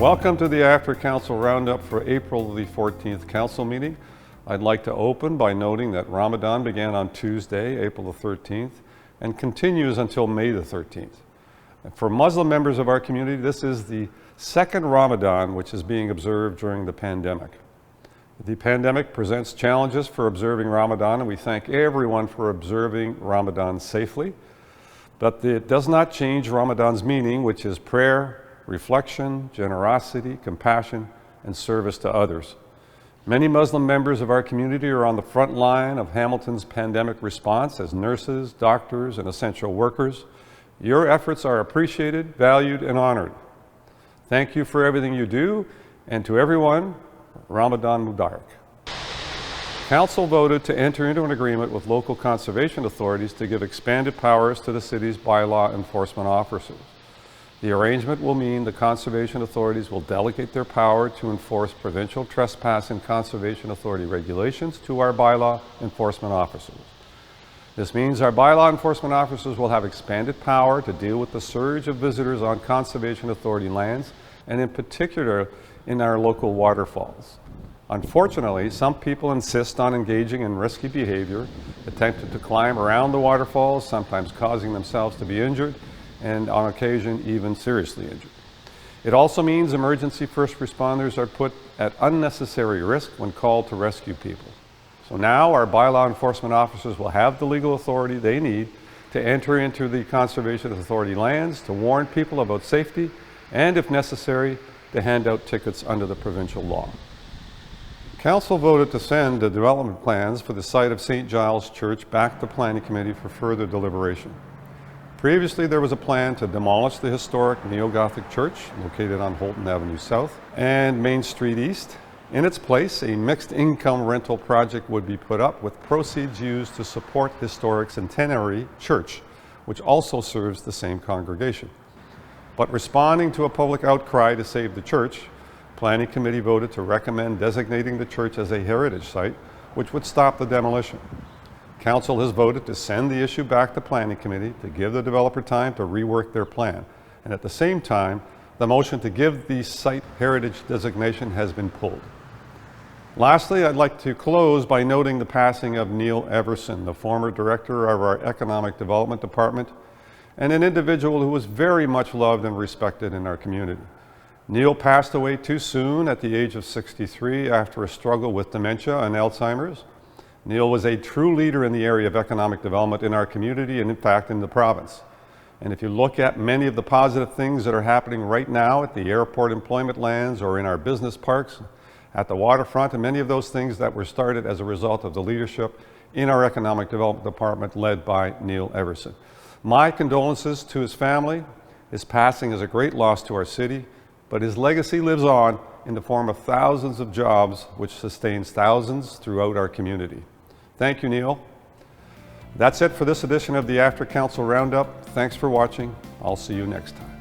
Welcome to the After Council Roundup for April the 14th Council meeting. I'd like to open by noting that Ramadan began on Tuesday, April the 13th, and continues until May the 13th. And for Muslim members of our community, this is the second Ramadan which is being observed during the pandemic. The pandemic presents challenges for observing Ramadan, and we thank everyone for observing Ramadan safely. But it does not change Ramadan's meaning, which is prayer, reflection, generosity, compassion, and service to others. Many Muslim members of our community are on the front line of Hamilton's pandemic response as nurses, doctors, and essential workers. Your efforts are appreciated, valued, and honored. Thank you for everything you do, and to everyone, Ramadan Mubarak. Council voted to enter into an agreement with local conservation authorities to give expanded powers to the city's bylaw enforcement officers. The arrangement will mean the conservation authorities will delegate their power to enforce provincial trespass and conservation authority regulations to our bylaw enforcement officers. This means our bylaw enforcement officers will have expanded power to deal with the surge of visitors on conservation authority lands, and in particular in our local waterfalls. Unfortunately, some people insist on engaging in risky behavior, attempting to climb around the waterfalls, sometimes causing themselves to be injured, and on occasion even seriously injured. It also means emergency first responders are put at unnecessary risk when called to rescue people. So now our bylaw enforcement officers will have the legal authority they need to enter into the conservation authority lands, to warn people about safety, and if necessary, to hand out tickets under the provincial law. Council voted to send the development plans for the site of St. Giles Church back to Planning Committee for further deliberation. Previously, there was a plan to demolish the historic neo-Gothic church located on Holton Avenue South and Main Street East. In its place, a mixed-income rental project would be put up with proceeds used to support historic Centenary Church, which also serves the same congregation. But responding to a public outcry to save the church, Planning Committee voted to recommend designating the church as a heritage site, which would stop the demolition. Council has voted to send the issue back to Planning Committee to give the developer time to rework their plan. And at the same time, the motion to give the site heritage designation has been pulled. Lastly, I'd like to close by noting the passing of Neil Everson, the former director of our Economic Development Department, and an individual who was very much loved and respected in our community. Neil passed away too soon at the age of 63 after a struggle with dementia and Alzheimer's. Neil was a true leader in the area of economic development in our community and in fact in the province. And if you look at many of the positive things that are happening right now at the airport employment lands or in our business parks, at the waterfront, and many of those things that were started as a result of the leadership in our economic development department led by Neil Everson. My condolences to his family. His passing is a great loss to our city, but his legacy lives on in the form of thousands of jobs which sustains thousands throughout our community. Thank you, Neil. That's it for this edition of the After Council Roundup. Thanks for watching. I'll see you next time.